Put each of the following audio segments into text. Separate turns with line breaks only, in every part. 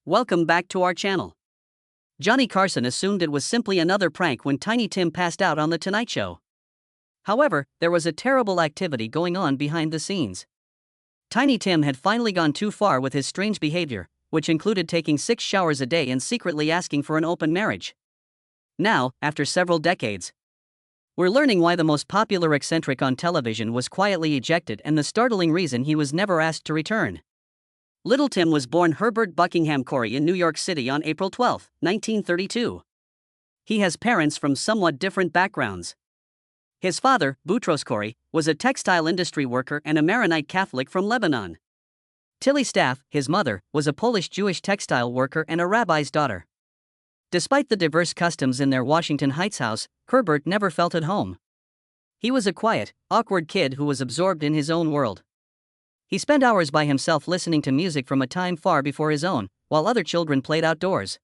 Welcome back to our channel. Johnny Carson assumed it was simply another prank when Tiny Tim passed out on The Tonight Show. However, there was a terrible activity going on behind the scenes. Tiny Tim had finally gone too far with his strange behavior, which included taking 6 showers a day and secretly asking for an open marriage. Now, after several decades, we're learning why the most popular eccentric on television was quietly ejected and the startling reason he was never asked to return. Little Tim was born Herbert Buckingham Corey in New York City on April 12, 1932. He has parents from somewhat different backgrounds. His father, Boutros Corey, was a textile industry worker and a Maronite Catholic from Lebanon. Tilly Staff, his mother, was a Polish Jewish textile worker and a rabbi's daughter. Despite the diverse customs in their Washington Heights house, Herbert never felt at home. He was a quiet, awkward kid who was absorbed in his own world. He spent hours by himself listening to music from a time far before his own, while other children played outdoors.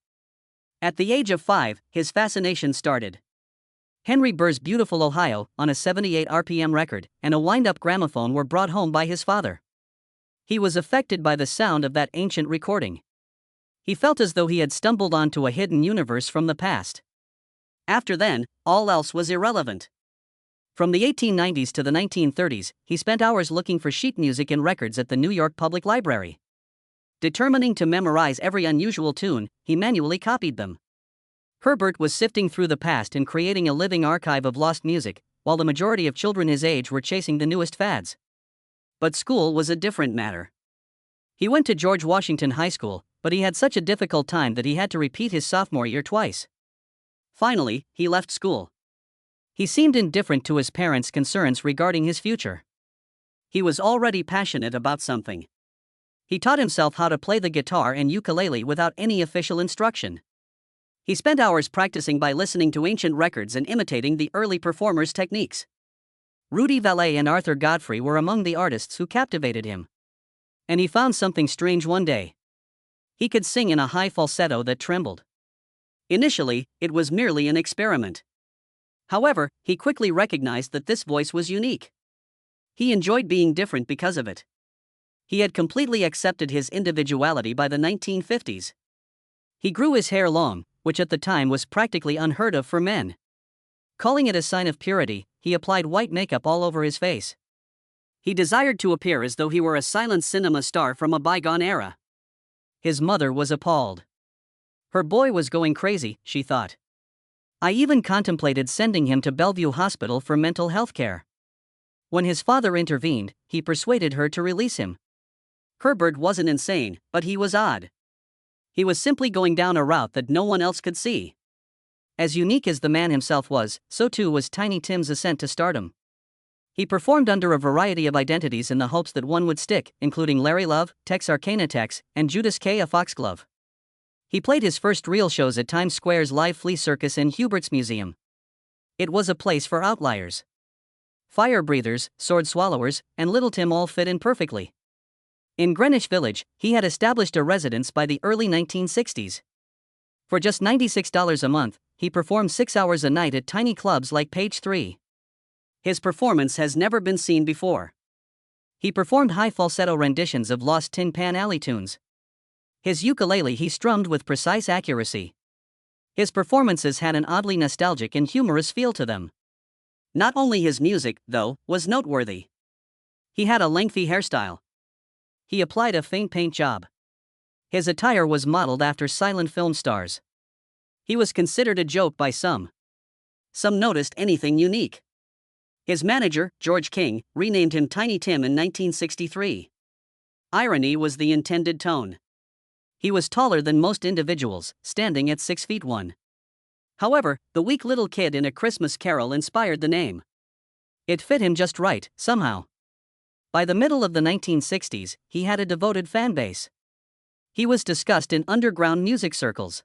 At the age of 5, his fascination started. Henry Burr's Beautiful Ohio, on a 78 RPM record, and a wind-up gramophone were brought home by his father. He was affected by the sound of that ancient recording. He felt as though he had stumbled onto a hidden universe from the past. After then, all else was irrelevant. From the 1890s to the 1930s, he spent hours looking for sheet music and records at the New York Public Library. Determining to memorize every unusual tune, he manually copied them. Herbert was sifting through the past and creating a living archive of lost music, while the majority of children his age were chasing the newest fads. But school was a different matter. He went to George Washington High School, but he had such a difficult time that he had to repeat his sophomore year twice. Finally, he left school. He seemed indifferent to his parents' concerns regarding his future. He was already passionate about something. He taught himself how to play the guitar and ukulele without any official instruction. He spent hours practicing by listening to ancient records and imitating the early performers' techniques. Rudy Vallee and Arthur Godfrey were among the artists who captivated him. And he found something strange one day. He could sing in a high falsetto that trembled. Initially, it was merely an experiment. However, he quickly recognized that this voice was unique. He enjoyed being different because of it. He had completely accepted his individuality by the 1950s. He grew his hair long, which at the time was practically unheard of for men. Calling it a sign of purity, he applied white makeup all over his face. He desired to appear as though he were a silent cinema star from a bygone era. His mother was appalled. Her boy was going crazy, she thought. I even contemplated sending him to Bellevue Hospital for mental health care. When his father intervened, he persuaded her to release him. Herbert wasn't insane, but he was odd. He was simply going down a route that no one else could see. As unique as the man himself was, so too was Tiny Tim's ascent to stardom. He performed under a variety of identities in the hopes that one would stick, including Larry Love, Texarkana Tex, and Judas K. A Foxglove. He played his first real shows at Times Square's Live Flea Circus and Hubert's Museum. It was a place for outliers. Fire breathers, sword swallowers, and Little Tim all fit in perfectly. In Greenwich Village, he had established a residence by the early 1960s. For just $96 a month, he performed 6 hours a night at tiny clubs like Page 3. His performance has never been seen before. He performed high falsetto renditions of lost Tin Pan Alley tunes. His ukulele he strummed with precise accuracy. His performances had an oddly nostalgic and humorous feel to them. Not only his music, though, was noteworthy. He had a lengthy hairstyle. He applied a faint paint job. His attire was modeled after silent film stars. He was considered a joke by some. Some noticed anything unique. His manager, George King, renamed him Tiny Tim in 1963. Irony was the intended tone. He was taller than most individuals, standing at 6 feet 1. However, the weak little kid in A Christmas Carol inspired the name. It fit him just right, somehow. By the middle of the 1960s, he had a devoted fan base. He was discussed in underground music circles.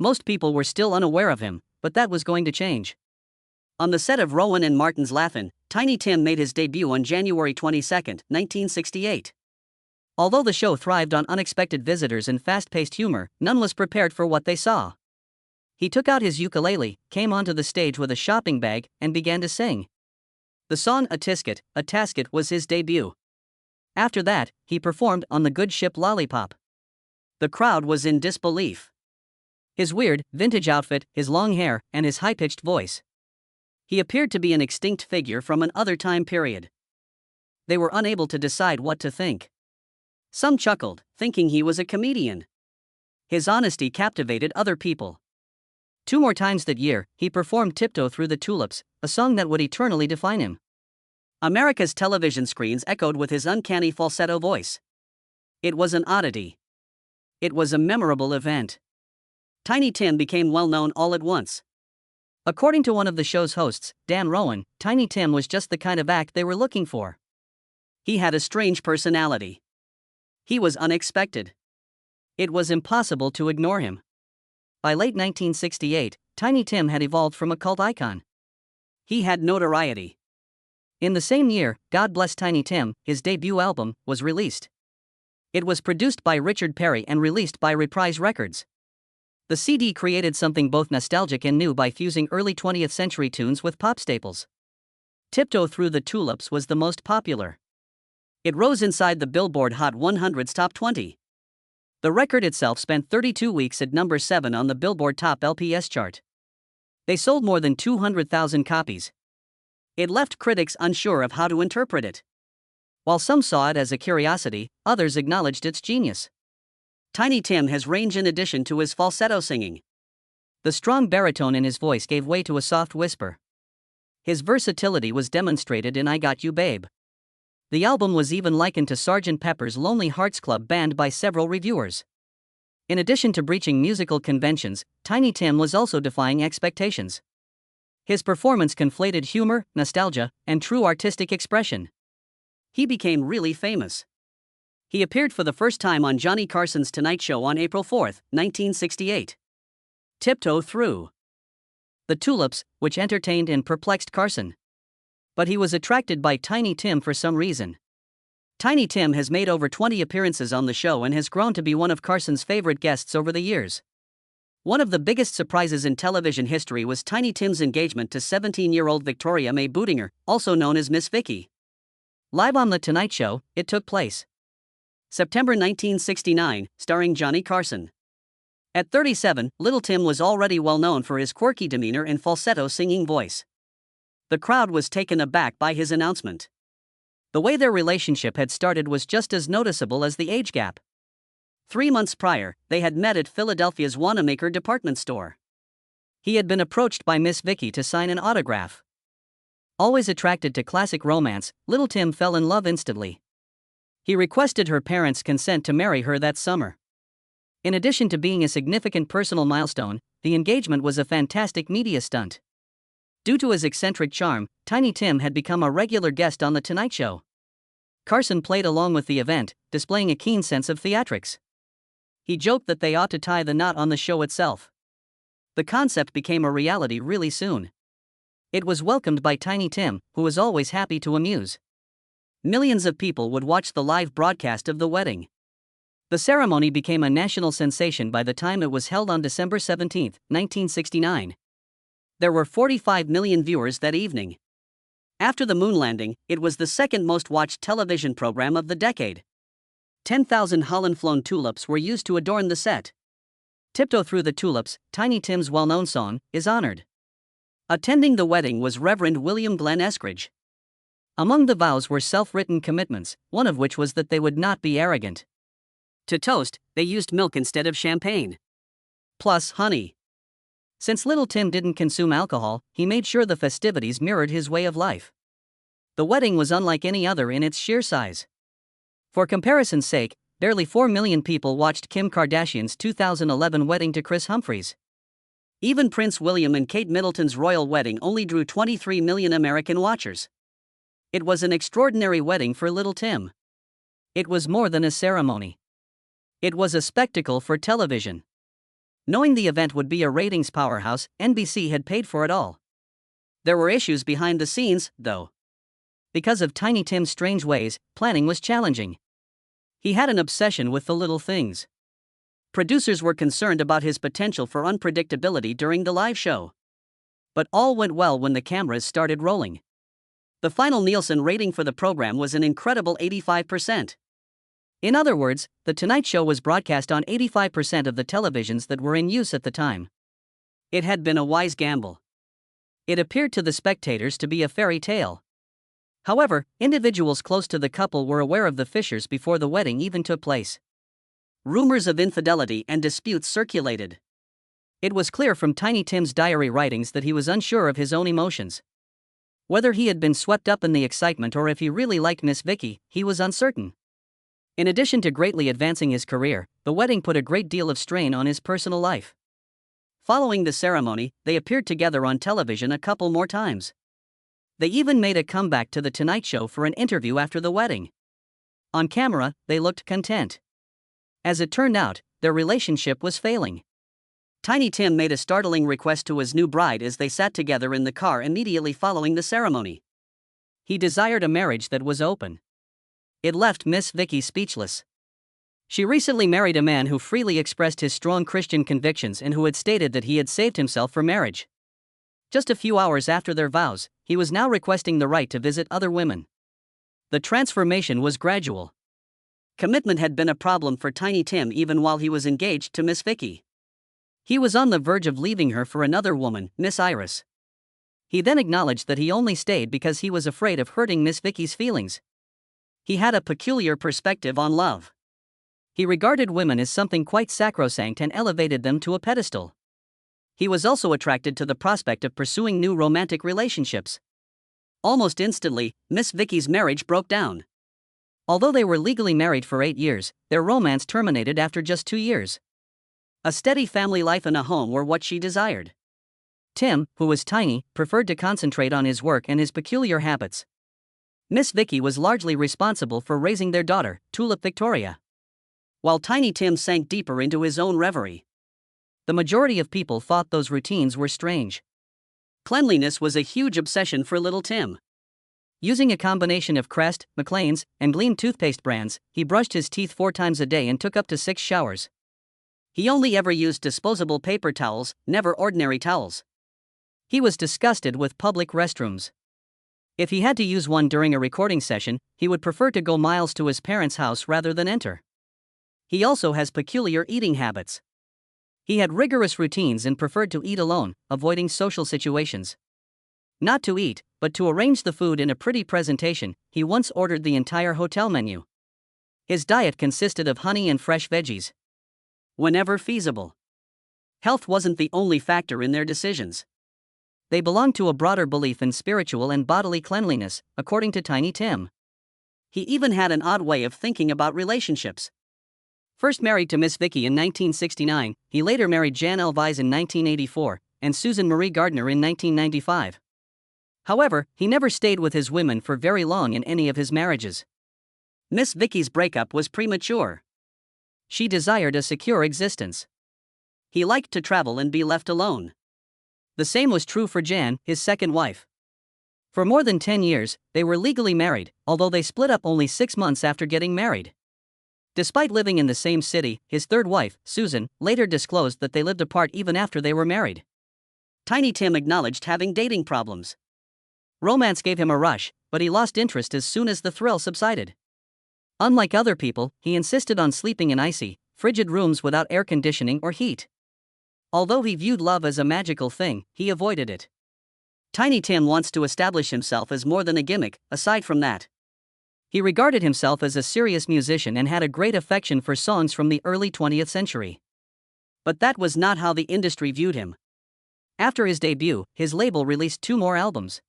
Most people were still unaware of him, but that was going to change. On the set of Rowan and Martin's Laugh-In, Tiny Tim made his debut on January 22, 1968. Although the show thrived on unexpected visitors and fast-paced humor, none was prepared for what they saw. He took out his ukulele, came onto the stage with a shopping bag, and began to sing. The song A Tisket, A Tasket was his debut. After that, he performed on The Good Ship Lollipop. The crowd was in disbelief. His weird, vintage outfit, his long hair, and his high-pitched voice. He appeared to be an extinct figure from an other time period. They were unable to decide what to think. Some chuckled, thinking he was a comedian. His honesty captivated other people. 2 more times that year, he performed Tiptoe Through the Tulips, a song that would eternally define him. America's television screens echoed with his uncanny falsetto voice. It was an oddity. It was a memorable event. Tiny Tim became well known all at once. According to one of the show's hosts, Dan Rowan, Tiny Tim was just the kind of act they were looking for. He had a strange personality. He was unexpected. It was impossible to ignore him. By late 1968, Tiny Tim had evolved from a cult icon. He had notoriety. In the same year, God Bless Tiny Tim, his debut album, was released. It was produced by Richard Perry and released by Reprise Records. The CD created something both nostalgic and new by fusing early 20th century tunes with pop staples. Tiptoe Through the Tulips was the most popular. It rose inside the Billboard Hot 100's Top 20. The record itself spent 32 weeks at number 7 on the Billboard Top LPS chart. They sold more than 200,000 copies. It left critics unsure of how to interpret it. While some saw it as a curiosity, others acknowledged its genius. Tiny Tim has range in addition to his falsetto singing. The strong baritone in his voice gave way to a soft whisper. His versatility was demonstrated in I Got You Babe. The album was even likened to Sgt. Pepper's Lonely Hearts Club Band by several reviewers. In addition to breaching musical conventions, Tiny Tim was also defying expectations. His performance conflated humor, nostalgia, and true artistic expression. He became really famous. He appeared for the first time on Johnny Carson's Tonight Show on April 4, 1968. Tiptoe Through the Tulips, which entertained and perplexed Carson. But he was attracted by Tiny Tim for some reason. Tiny Tim has made over 20 appearances on the show and has grown to be one of Carson's favorite guests over the years. One of the biggest surprises in television history was Tiny Tim's engagement to 17-year-old Victoria May Bootinger, also known as Miss Vicky. Live on The Tonight Show, it took place. September 1969, starring Johnny Carson. At 37, Little Tim was already well known for his quirky demeanor and falsetto singing voice. The crowd was taken aback by his announcement. The way their relationship had started was just as noticeable as the age gap. 3 months prior, they had met at Philadelphia's Wanamaker department store. He had been approached by Miss Vicky to sign an autograph. Always attracted to classic romance, Little Tim fell in love instantly. He requested her parents' consent to marry her that summer. In addition to being a significant personal milestone, the engagement was a fantastic media stunt. Due to his eccentric charm, Tiny Tim had become a regular guest on The Tonight Show. Carson played along with the event, displaying a keen sense of theatrics. He joked that they ought to tie the knot on the show itself. The concept became a reality really soon. It was welcomed by Tiny Tim, who was always happy to amuse. Millions of people would watch the live broadcast of the wedding. The ceremony became a national sensation by the time it was held on December 17, 1969. There were 45 million viewers that evening. After the moon landing, it was the second most watched television program of the decade. 10,000 Holland-flown tulips were used to adorn the set. Tiptoe Through the Tulips, Tiny Tim's well-known song, is honored. Attending the wedding was Reverend William Glenn Eskridge. Among the vows were self-written commitments, one of which was that they would not be arrogant. To toast, they used milk instead of champagne. Plus honey. Since Little Tim didn't consume alcohol, he made sure the festivities mirrored his way of life. The wedding was unlike any other in its sheer size. For comparison's sake, barely 4 million people watched Kim Kardashian's 2011 wedding to Chris Humphries. Even Prince William and Kate Middleton's royal wedding only drew 23 million American watchers. It was an extraordinary wedding for Little Tim. It was more than a ceremony. It was a spectacle for television. Knowing the event would be a ratings powerhouse, NBC had paid for it all. There were issues behind the scenes, though. Because of Tiny Tim's strange ways, planning was challenging. He had an obsession with the little things. Producers were concerned about his potential for unpredictability during the live show. But all went well when the cameras started rolling. The final Nielsen rating for the program was an incredible 85%. In other words, The Tonight Show was broadcast on 85% of the televisions that were in use at the time. It had been a wise gamble. It appeared to the spectators to be a fairy tale. However, individuals close to the couple were aware of the fissures before the wedding even took place. Rumors of infidelity and disputes circulated. It was clear from Tiny Tim's diary writings that he was unsure of his own emotions. Whether he had been swept up in the excitement or if he really liked Miss Vicky, he was uncertain. In addition to greatly advancing his career, the wedding put a great deal of strain on his personal life. Following the ceremony, they appeared together on television a couple more times. They even made a comeback to The Tonight Show for an interview after the wedding. On camera, they looked content. As it turned out, their relationship was failing. Tiny Tim made a startling request to his new bride as they sat together in the car immediately following the ceremony. He desired a marriage that was open. It left Miss Vicky speechless. She recently married a man who freely expressed his strong Christian convictions and who had stated that he had saved himself for marriage. Just a few hours after their vows, he was now requesting the right to visit other women. The transformation was gradual. Commitment had been a problem for Tiny Tim even while he was engaged to Miss Vicky. He was on the verge of leaving her for another woman, Miss Iris. He then acknowledged that he only stayed because he was afraid of hurting Miss Vicky's feelings. He had a peculiar perspective on love. He regarded women as something quite sacrosanct and elevated them to a pedestal. He was also attracted to the prospect of pursuing new romantic relationships. Almost instantly, Miss Vicky's marriage broke down. Although they were legally married for 8 years, their romance terminated after just 2 years. A steady family life and a home were what she desired. Tim, who was tiny, preferred to concentrate on his work and his peculiar habits. Miss Vicky was largely responsible for raising their daughter, Tulip Victoria. While Tiny Tim sank deeper into his own reverie. The majority of people thought those routines were strange. Cleanliness was a huge obsession for little Tim. Using a combination of Crest, McLean's, and Gleam toothpaste brands, he brushed his teeth 4 times a day and took up to 6 showers. He only ever used disposable paper towels, never ordinary towels. He was disgusted with public restrooms. If he had to use one during a recording session, he would prefer to go miles to his parents' house rather than enter. He also has peculiar eating habits. He had rigorous routines and preferred to eat alone, avoiding social situations. Not to eat, but to arrange the food in a pretty presentation, he once ordered the entire hotel menu. His diet consisted of honey and fresh veggies. Whenever feasible. Health wasn't the only factor in their decisions. They belonged to a broader belief in spiritual and bodily cleanliness, according to Tiny Tim. He even had an odd way of thinking about relationships. First married to Miss Vicky in 1969, he later married Jan Elvise in 1984, and Susan Marie Gardner in 1995. However, he never stayed with his women for very long in any of his marriages. Miss Vicky's breakup was premature. She desired a secure existence. He liked to travel and be left alone. The same was true for Jan, his second wife. For more than 10 years, they were legally married, although they split up only 6 months after getting married. Despite living in the same city, his third wife, Susan, later disclosed that they lived apart even after they were married. Tiny Tim acknowledged having dating problems. Romance gave him a rush, but he lost interest as soon as the thrill subsided. Unlike other people, he insisted on sleeping in icy, frigid rooms without air conditioning or heat. Although he viewed love as a magical thing, he avoided it. Tiny Tim wants to establish himself as more than a gimmick, aside from that. He regarded himself as a serious musician and had a great affection for songs from the early 20th century. But that was not how the industry viewed him. After his debut, his label released 2 more albums.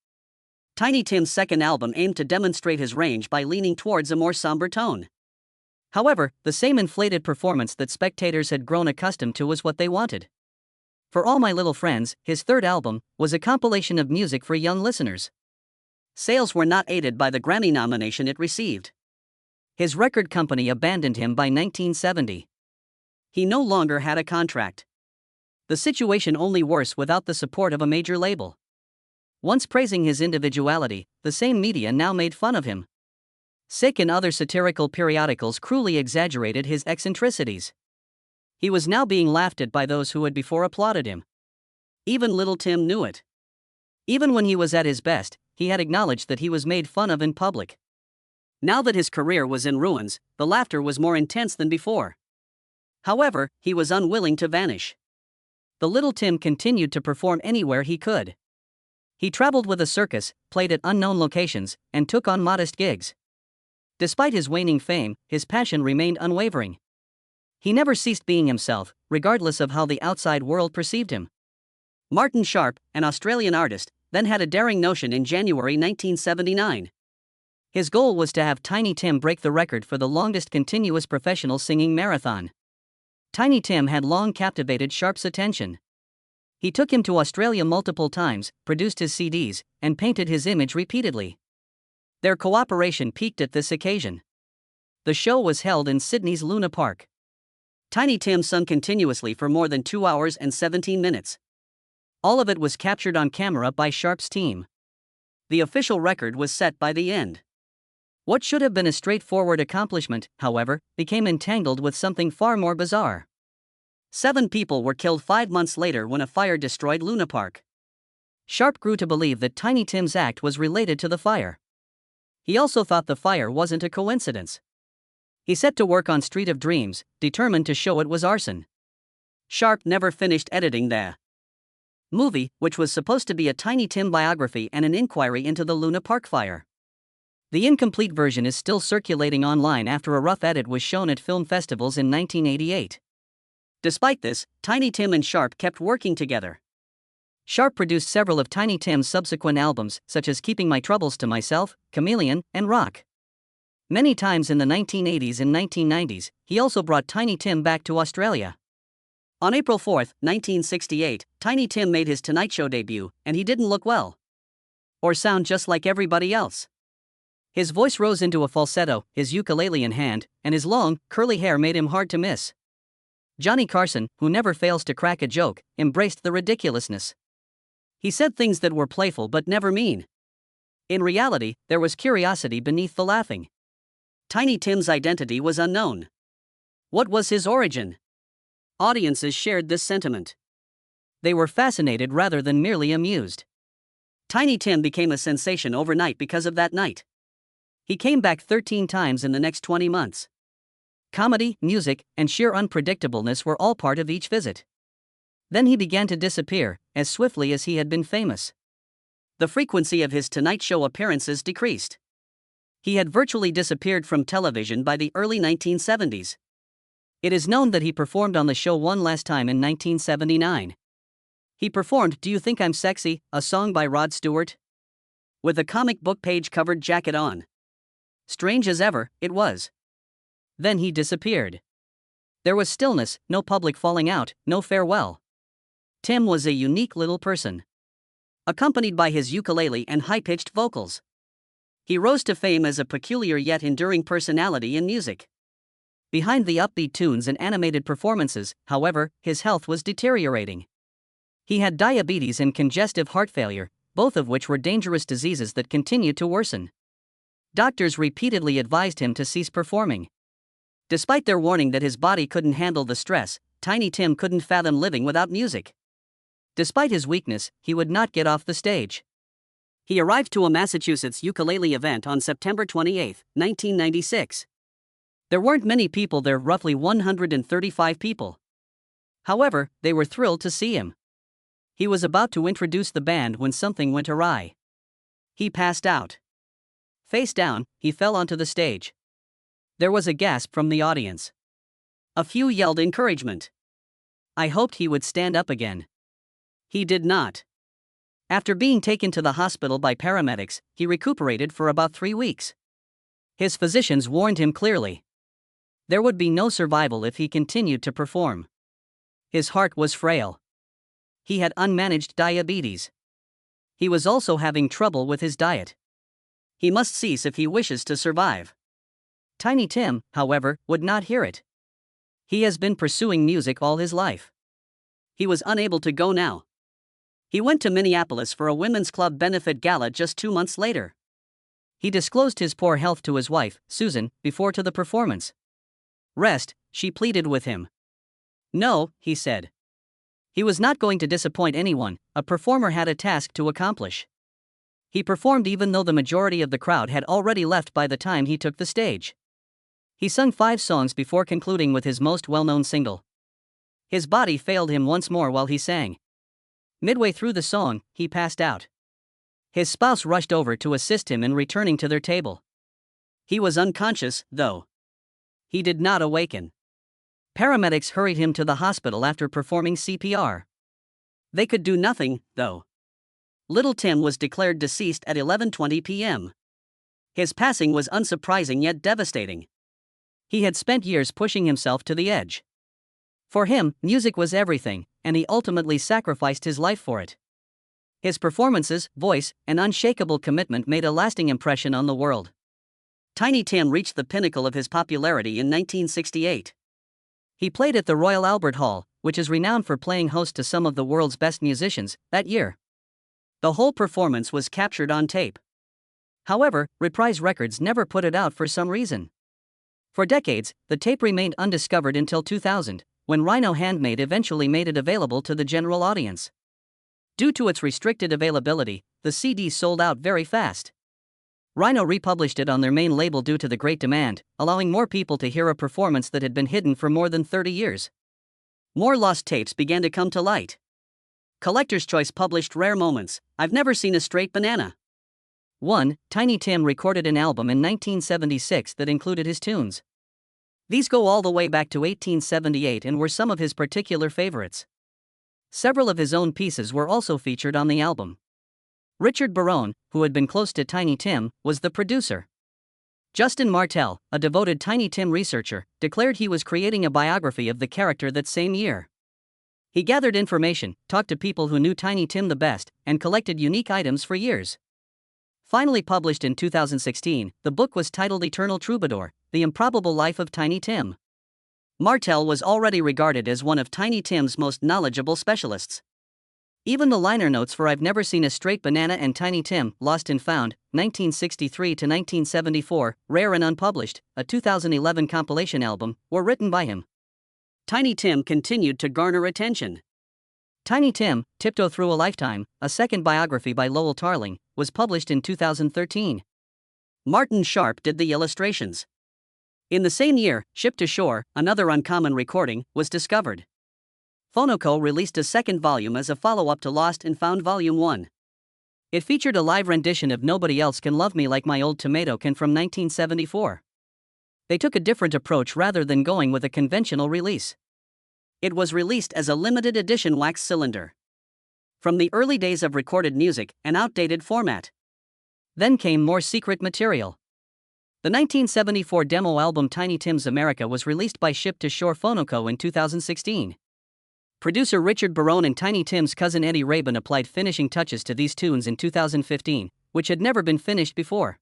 Tiny Tim's second album aimed to demonstrate his range by leaning towards a more somber tone. However, the same inflated performance that spectators had grown accustomed to was what they wanted. For All My Little Friends, his third album, was a compilation of music for young listeners. Sales were not aided by the Grammy nomination it received. His record company abandoned him by 1970. He no longer had a contract. The situation only worse without the support of a major label. Once praising his individuality, the same media now made fun of him. Sick and other satirical periodicals cruelly exaggerated his eccentricities. He was now being laughed at by those who had before applauded him. Even little Tim knew it. Even when he was at his best, he had acknowledged that he was made fun of in public. Now that his career was in ruins, the laughter was more intense than before. However, he was unwilling to vanish. The little Tim continued to perform anywhere he could. He traveled with a circus, played at unknown locations, and took on modest gigs. Despite his waning fame, his passion remained unwavering. He never ceased being himself, regardless of how the outside world perceived him. Martin Sharp, an Australian artist, then had a daring notion in January 1979. His goal was to have Tiny Tim break the record for the longest continuous professional singing marathon. Tiny Tim had long captivated Sharp's attention. He took him to Australia multiple times, produced his CDs, and painted his image repeatedly. Their cooperation peaked at this occasion. The show was held in Sydney's Luna Park. Tiny Tim sung continuously for more than 2 hours and 17 minutes. All of it was captured on camera by Sharp's team. The official record was set by the end. What should have been a straightforward accomplishment, however, became entangled with something far more bizarre. 7 people were killed 5 months later when a fire destroyed Luna Park. Sharp grew to believe that Tiny Tim's act was related to the fire. He also thought the fire wasn't a coincidence. He set to work on Street of Dreams, determined to show it was arson. Sharp never finished editing the movie, which was supposed to be a Tiny Tim biography and an inquiry into the Luna Park fire. The incomplete version is still circulating online after a rough edit was shown at film festivals in 1988. Despite this, Tiny Tim and Sharp kept working together. Sharp produced several of Tiny Tim's subsequent albums, such as Keeping My Troubles to Myself, Chameleon, and Rock. Many times in the 1980s and 1990s, he also brought Tiny Tim back to Australia. On April 4, 1968, Tiny Tim made his Tonight Show debut, and he didn't look well or sound just like everybody else. His voice rose into a falsetto, his ukulele in hand, and his long, curly hair made him hard to miss. Johnny Carson, who never fails to crack a joke, embraced the ridiculousness. He said things that were playful but never mean. In reality, there was curiosity beneath the laughing. Tiny Tim's identity was unknown. What was his origin? Audiences shared this sentiment. They were fascinated rather than merely amused. Tiny Tim became a sensation overnight because of that night. He came back 13 times in the next 20 months. Comedy, music, and sheer unpredictableness were all part of each visit. Then he began to disappear, as swiftly as he had been famous. The frequency of his Tonight Show appearances decreased. He had virtually disappeared from television by the early 1970s. It is known that he performed on the show one last time in 1979. He performed Do You Think I'm Sexy, a song by Rod Stewart, with a comic book page-covered jacket on. Strange as ever, it was. Then he disappeared. There was stillness, no public falling out, no farewell. Tim was a unique little person, accompanied by his ukulele and high-pitched vocals. He rose to fame as a peculiar yet enduring personality in music. Behind the upbeat tunes and animated performances, however, his health was deteriorating. He had diabetes and congestive heart failure, both of which were dangerous diseases that continued to worsen. Doctors repeatedly advised him to cease performing. Despite their warning that his body couldn't handle the stress, Tiny Tim couldn't fathom living without music. Despite his weakness, he would not get off the stage. He arrived to a Massachusetts ukulele event on September 28, 1996. There weren't many people there, roughly 135 people. However, they were thrilled to see him. He was about to introduce the band when something went awry. He passed out. Face down, he fell onto the stage. There was a gasp from the audience. A few yelled encouragement. I hoped he would stand up again. He did not. After being taken to the hospital by paramedics, he recuperated for about 3 weeks. His physicians warned him clearly. There would be no survival if he continued to perform. His heart was frail. He had unmanaged diabetes. He was also having trouble with his diet. He must cease if he wishes to survive. Tiny Tim, however, would not hear it. He has been pursuing music all his life. He was unable to go now. He went to Minneapolis for a women's club benefit gala just 2 months later. He disclosed his poor health to his wife, Susan, before to the performance. Rest, she pleaded with him. No, he said. He was not going to disappoint anyone, a performer had a task to accomplish. He performed even though the majority of the crowd had already left by the time he took the stage. He sung 5 songs before concluding with his most well-known single. His body failed him once more while he sang. Midway through the song, he passed out. His spouse rushed over to assist him in returning to their table. He was unconscious, though. He did not awaken. Paramedics hurried him to the hospital after performing CPR. They could do nothing, though. Little Tim was declared deceased at 11:20 p.m. His passing was unsurprising yet devastating. He had spent years pushing himself to the edge. For him, music was everything, and he ultimately sacrificed his life for it. His performances, voice, and unshakable commitment made a lasting impression on the world. Tiny Tim reached the pinnacle of his popularity in 1968. He played at the Royal Albert Hall, which is renowned for playing host to some of the world's best musicians, that year. The whole performance was captured on tape. However, Reprise Records never put it out for some reason. For decades, the tape remained undiscovered until 2000, when Rhino Handmade eventually made it available to the general audience. Due to its restricted availability, the CD sold out very fast. Rhino republished it on their main label due to the great demand, allowing more people to hear a performance that had been hidden for more than 30 years. More lost tapes began to come to light. Collector's Choice published Rare Moments, I've Never Seen a Straight Banana. 1. Tiny Tim recorded an album in 1976 that included his tunes. These go all the way back to 1878 and were some of his particular favorites. Several of his own pieces were also featured on the album. Richard Barone, who had been close to Tiny Tim, was the producer. Justin Martell, a devoted Tiny Tim researcher, declared he was creating a biography of the character that same year. He gathered information, talked to people who knew Tiny Tim the best, and collected unique items for years. Finally published in 2016, the book was titled Eternal Troubadour, The Improbable Life of Tiny Tim. Martell was already regarded as one of Tiny Tim's most knowledgeable specialists. Even the liner notes for I've Never Seen a Straight Banana and Tiny Tim, Lost and Found, 1963 to 1974, Rare and Unpublished, a 2011 compilation album, were written by him. Tiny Tim continued to garner attention. Tiny Tim, Tiptoe Through a Lifetime, a second biography by Lowell Tarling, was published in 2013. Martin Sharp did the illustrations. In the same year, Ship to Shore, another uncommon recording, was discovered. Phonoco released a second volume as a follow-up to Lost and Found Volume 1. It featured a live rendition of Nobody Else Can Love Me Like My Old Tomato Can from 1974. They took a different approach rather than going with a conventional release. It was released as a limited edition wax cylinder. From the early days of recorded music, an outdated format. Then came more secret material. The 1974 demo album Tiny Tim's America was released by Ship to Shore Phonoco in 2016. Producer Richard Barone and Tiny Tim's cousin Eddie Rabin applied finishing touches to these tunes in 2015, which had never been finished before.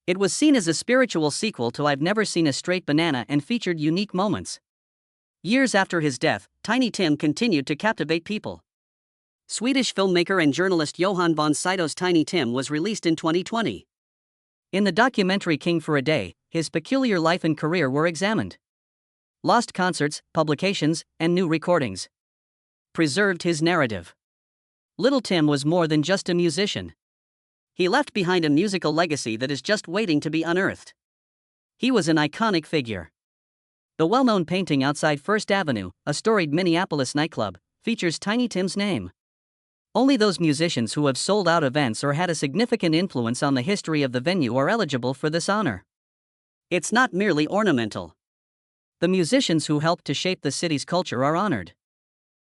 It was seen as a spiritual sequel to I've Never Seen a Straight Banana and featured unique moments. Years after his death, Tiny Tim continued to captivate people. Swedish filmmaker and journalist Johan von Sydow's Tiny Tim was released in 2020. In the documentary King for a Day, his peculiar life and career were examined. Lost concerts, publications, and new recordings preserved his narrative. Little Tim was more than just a musician. He left behind a musical legacy that is just waiting to be unearthed. He was an iconic figure. The well-known painting outside First Avenue, a storied Minneapolis nightclub, features Tiny Tim's name. Only those musicians who have sold out events or had a significant influence on the history of the venue are eligible for this honor. It's not merely ornamental. The musicians who helped to shape the city's culture are honored.